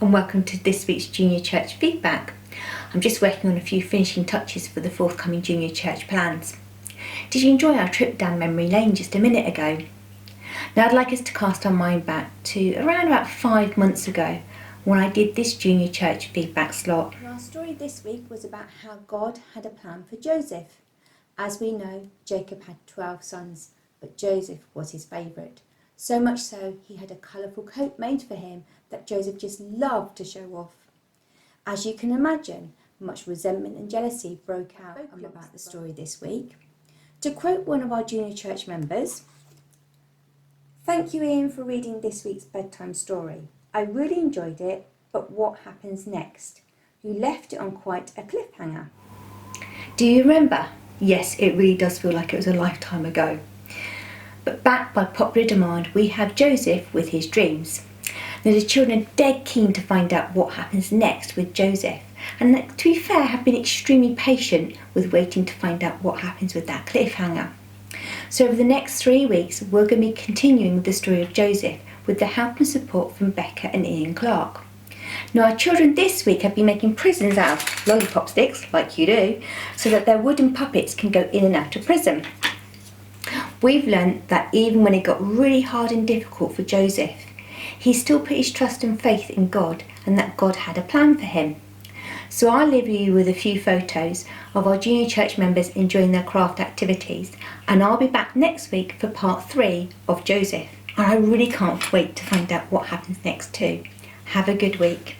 and welcome to this week's Junior Church feedback. I'm just working on a few finishing touches for the forthcoming Junior Church plans. Did you enjoy our trip down memory lane just a minute ago? Now I'd like us to cast our mind back to around about 5 months ago when I did this Junior Church feedback slot. And our story this week was about how God had a plan for Joseph. As we know, Jacob had 12 sons, but Joseph was his favourite. So much so, he had a colourful coat made for him that Joseph just loved to show off. As you can imagine, much resentment and jealousy broke out about the story this week. To quote one of our Junior Church members, "Thank you, Ian, for reading this week's bedtime story. I really enjoyed it, but what happens next? You left it on quite a cliffhanger." Do you remember? Yes, it really does feel like it was a lifetime ago. But backed by popular demand, we have Joseph with his dreams. Now the children are dead keen to find out what happens next with Joseph, and to be fair, have been extremely patient with waiting to find out what happens with that cliffhanger. So over the next 3 weeks, we're going to be continuing with the story of Joseph with the help and support from Becca and Ian Clark. Now our children this week have been making prisons out of lollipop sticks, like you do, so that their wooden puppets can go in and out of prison. We've learnt that even when it got really hard and difficult for Joseph, he still put his trust and faith in God and that God had a plan for him. So I'll leave you with a few photos of our Junior Church members enjoying their craft activities, and I'll be back next week for part 3 of Joseph. And I really can't wait to find out what happens next too. Have a good week.